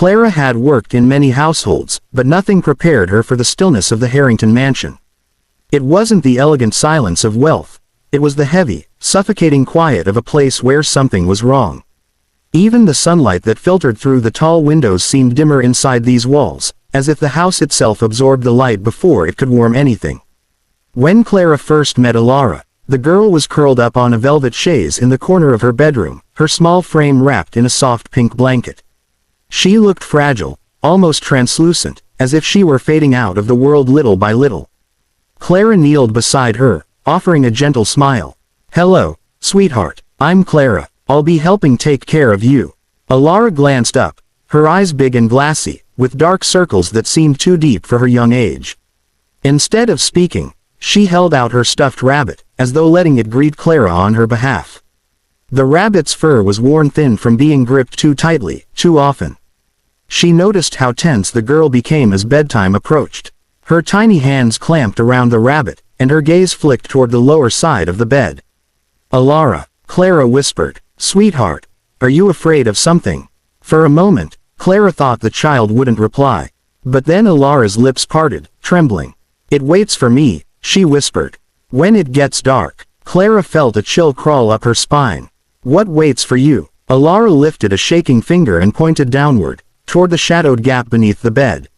Clara had worked in many households, but nothing prepared her for the stillness of the Harrington mansion. It wasn't the elegant silence of wealth. It was the heavy, suffocating quiet of a place where something was wrong. Even the sunlight that filtered through the tall windows seemed dimmer inside these walls, as if the house itself absorbed the light before it could warm anything. When Clara first met Alara, the girl was curled up on a velvet chaise in the corner of her bedroom, her small frame wrapped in a soft pink blanket. She looked fragile, almost translucent, as if she were fading out of the world little by little. Clara kneeled beside her, offering a gentle smile. "Hello, sweetheart, I'm Clara. I'll be helping take care of you." Alara glanced up, her eyes big and glassy, with dark circles that seemed too deep for her young age. Instead of speaking, she held out her stuffed rabbit, as though letting it greet Clara on her behalf. The rabbit's fur was worn thin from being gripped too tightly, too often. She noticed how tense the girl became as bedtime approached. Her tiny hands clamped around the rabbit, and her gaze flicked toward the lower side of the bed. "Alara," Clara whispered. "Sweetheart, are you afraid of something?" For a moment, Clara thought the child wouldn't reply. But then Alara's lips parted, trembling. "It waits for me," she whispered. "When it gets dark." Clara felt a chill crawl up her spine. "What waits for you?" Alara lifted a shaking finger and pointed downward, toward the shadowed gap beneath the bed.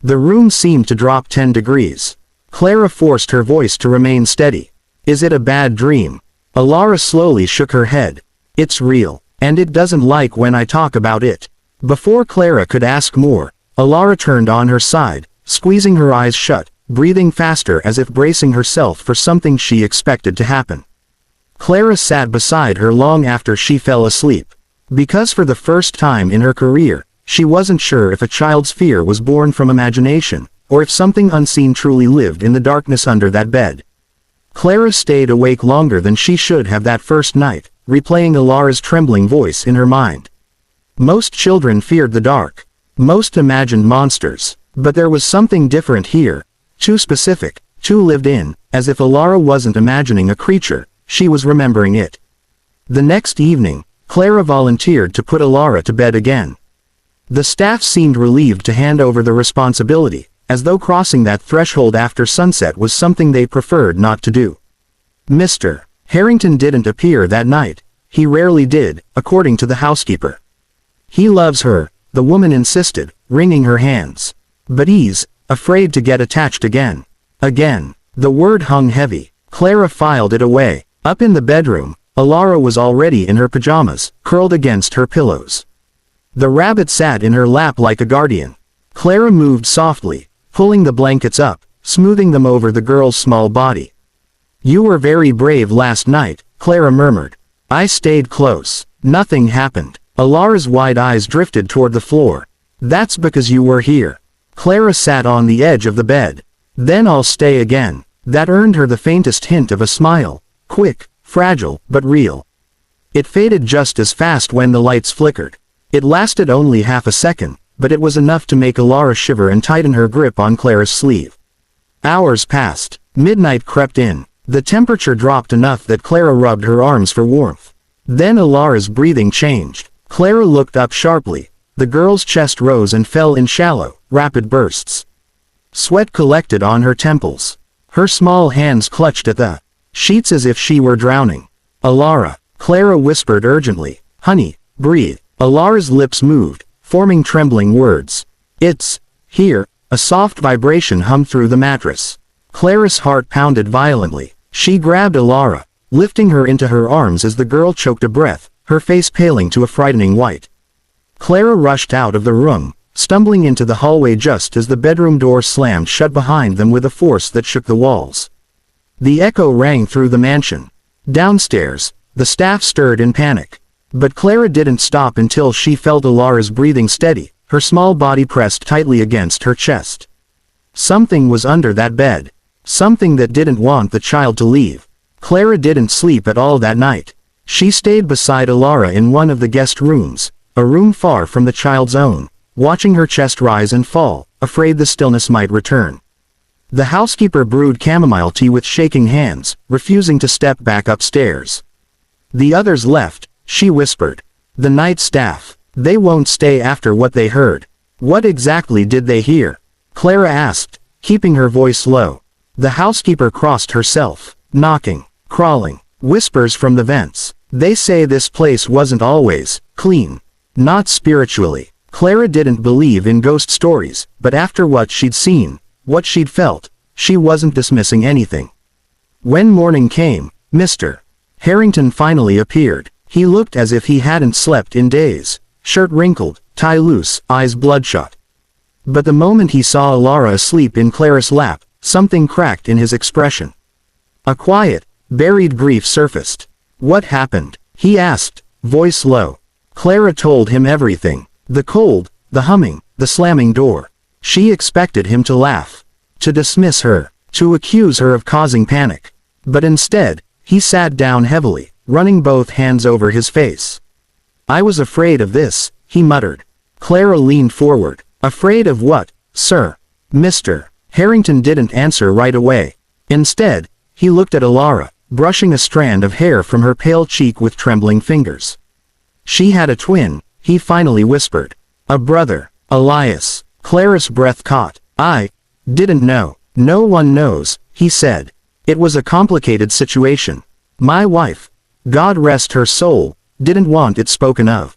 The room seemed to drop 10 degrees. Clara forced her voice to remain steady. "Is it a bad dream?" Alara slowly shook her head. "It's real, and it doesn't like when I talk about it." Before Clara could ask more, Alara turned on her side, squeezing her eyes shut, breathing faster as if bracing herself for something she expected to happen. Clara sat beside her long after she fell asleep. Because for the first time in her career, she wasn't sure if a child's fear was born from imagination, or if something unseen truly lived in the darkness under that bed. Clara stayed awake longer than she should have that first night, replaying Alara's trembling voice in her mind. Most children feared the dark. Most imagined monsters. But there was something different here. Too specific, too lived in, as if Alara wasn't imagining a creature, she was remembering it. The next evening, Clara volunteered to put Alara to bed again. The staff seemed relieved to hand over the responsibility, as though crossing that threshold after sunset was something they preferred not to do. Mr. Harrington didn't appear that night. He rarely did, according to the housekeeper. "He loves her," the woman insisted, wringing her hands. "But he's afraid to get attached again." Again. The word hung heavy. Clara filed it away. Up in the bedroom, Alara was already in her pajamas, curled against her pillows. The rabbit sat in her lap like a guardian. Clara moved softly, pulling the blankets up, smoothing them over the girl's small body. "You were very brave last night," Clara murmured. "I stayed close. Nothing happened." Alara's wide eyes drifted toward the floor. "That's because you were here." Clara sat on the edge of the bed. "Then I'll stay again." That earned her the faintest hint of a smile. Quick, fragile, but real. It faded just as fast when the lights flickered. It lasted only half a second, but it was enough to make Alara shiver and tighten her grip on Clara's sleeve. Hours passed. Midnight crept in. The temperature dropped enough that Clara rubbed her arms for warmth. Then Alara's breathing changed. Clara looked up sharply. The girl's chest rose and fell in shallow, rapid bursts. Sweat collected on her temples. Her small hands clutched at the sheets as if she were drowning. "Alara," Clara whispered urgently. "Honey, breathe." Alara's lips moved, forming trembling words. "It's here." A soft vibration hummed through the mattress. Clara's heart pounded violently. She grabbed Alara, lifting her into her arms as the girl choked a breath, her face paling to a frightening white. Clara rushed out of the room, stumbling into the hallway just as the bedroom door slammed shut behind them with a force that shook the walls. The echo rang through the mansion. Downstairs, the staff stirred in panic. But Clara didn't stop until she felt Alara's breathing steady, her small body pressed tightly against her chest. Something was under that bed. Something that didn't want the child to leave. Clara didn't sleep at all that night. She stayed beside Alara in one of the guest rooms, a room far from the child's own, watching her chest rise and fall, afraid the stillness might return. The housekeeper brewed chamomile tea with shaking hands, refusing to step back upstairs. The others left, she whispered. The night staff. They won't stay after what they heard. What exactly did they hear? Clara asked, keeping her voice low. The housekeeper crossed herself. Knocking. Crawling. Whispers from the vents. They say this place wasn't always clean. Not spiritually. Clara didn't believe in ghost stories, but after what she'd seen, what she'd felt, she wasn't dismissing anything. When morning came, Mr. Harrington finally appeared. He looked as if he hadn't slept in days. Shirt wrinkled, tie loose, eyes bloodshot. But the moment he saw Alara asleep in Clara's lap, something cracked in his expression. A quiet, buried grief surfaced. What happened? He asked, voice low. Clara told him everything. The cold, the humming, the slamming door. She expected him to laugh. To dismiss her. To accuse her of causing panic. But instead, he sat down heavily, running both hands over his face. I was afraid of this, he muttered. Clara leaned forward. Afraid of what, sir? Mr. Harrington didn't answer right away. Instead, he looked at Alara, brushing a strand of hair from her pale cheek with trembling fingers. She had a twin, he finally whispered. A brother, Elias. Clara's breath caught. I didn't know. No one knows, he said. It was a complicated situation. My wife, God rest her soul, didn't want it spoken of.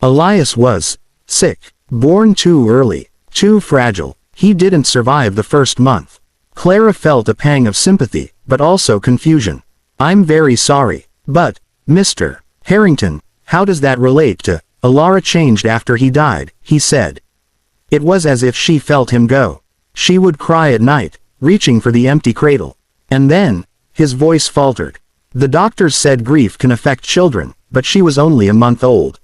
Elias was sick, born too early, too fragile. He didn't survive the first month. Clara felt a pang of sympathy, but also confusion. I'm very sorry, but, Mr. Harrington, how does that relate to, Alara changed after he died, he said. It was as if she felt him go. She would cry at night, reaching for the empty cradle. And then, his voice faltered. The doctors said grief can affect children, but she was only a month old.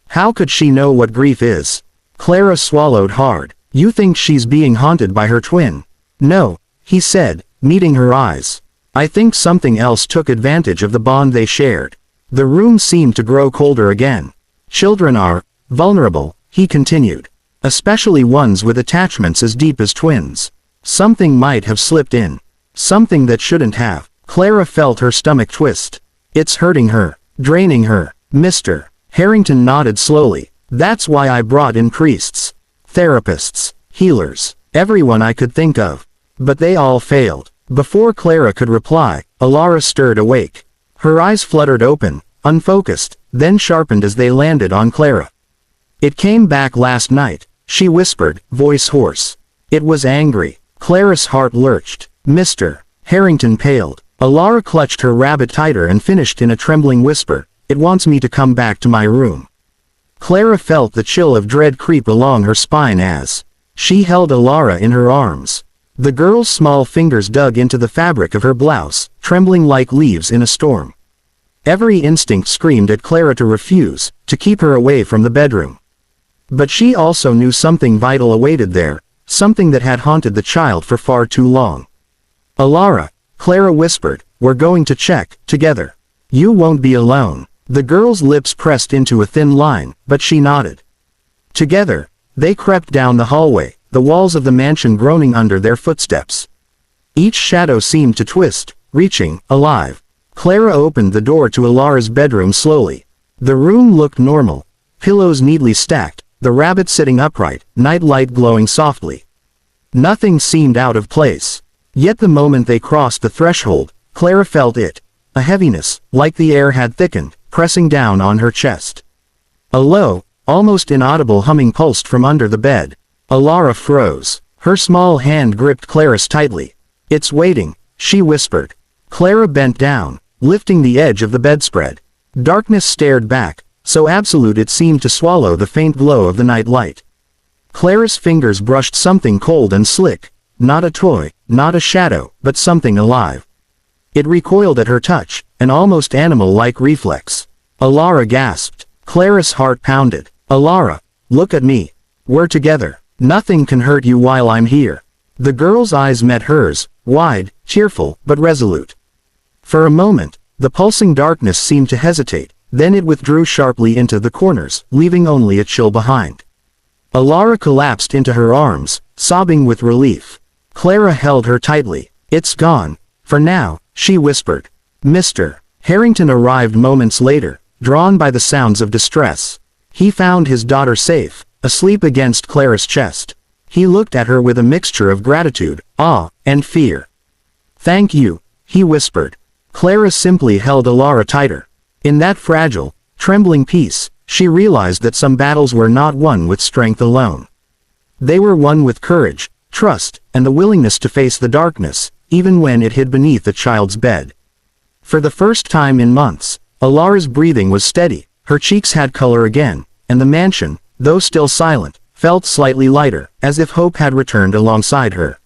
How could she know what grief is? Clara swallowed hard. You think she's being haunted by her twin? No, he said, meeting her eyes. I think something else took advantage of the bond they shared. The room seemed to grow colder again. Children are vulnerable, he continued. Especially ones with attachments as deep as twins. Something might have slipped in. Something that shouldn't have. Clara felt her stomach twist. It's hurting her, draining her. Mr. Harrington nodded slowly. That's why I brought in priests, therapists, healers, everyone I could think of. But they all failed. Before Clara could reply, Alara stirred awake. Her eyes fluttered open, unfocused, then sharpened as they landed on Clara. It came back last night, she whispered, voice hoarse. It was angry. Clara's heart lurched. Mr. Harrington paled. Alara clutched her rabbit tighter and finished in a trembling whisper, it wants me to come back to my room. Clara felt the chill of dread creep along her spine as she held Alara in her arms. The girl's small fingers dug into the fabric of her blouse, trembling like leaves in a storm. Every instinct screamed at Clara to refuse, to keep her away from the bedroom. But she also knew something vital awaited there, something that had haunted the child for far too long. Alara, Clara whispered, we're going to check, together. You won't be alone. The girl's lips pressed into a thin line, but she nodded. Together, they crept down the hallway, the walls of the mansion groaning under their footsteps. Each shadow seemed to twist, reaching, alive. Clara opened the door to Alara's bedroom slowly. The room looked normal. Pillows neatly stacked, the rabbit sitting upright, nightlight glowing softly. Nothing seemed out of place. Yet the moment they crossed the threshold, Clara felt it. A heaviness, like the air had thickened, pressing down on her chest. A low, almost inaudible humming pulsed from under the bed. Alara froze. Her small hand gripped Clara's tightly. It's waiting, she whispered. Clara bent down, lifting the edge of the bedspread. Darkness stared back, so absolute it seemed to swallow the faint glow of the night light. Clara's fingers brushed something cold and slick. Not a toy, not a shadow, but something alive. It recoiled at her touch, an almost animal-like reflex. Alara gasped. Clara's heart pounded. Alara, look at me. We're together. Nothing can hurt you while I'm here. The girl's eyes met hers, wide, cheerful, but resolute. For a moment, the pulsing darkness seemed to hesitate, then it withdrew sharply into the corners, leaving only a chill behind. Alara collapsed into her arms, sobbing with relief. Clara held her tightly. It's gone. For now, she whispered. Mr. Harrington arrived moments later, drawn by the sounds of distress. He found his daughter safe, asleep against Clara's chest. He looked at her with a mixture of gratitude, awe, and fear. "Thank you," he whispered. Clara simply held Alara tighter. In that fragile, trembling peace, she realized that some battles were not won with strength alone. They were won with courage, trust, and the willingness to face the darkness, even when it hid beneath a child's bed. For the first time in months, Alara's breathing was steady, her cheeks had color again, and the mansion, though still silent, felt slightly lighter, as if hope had returned alongside her.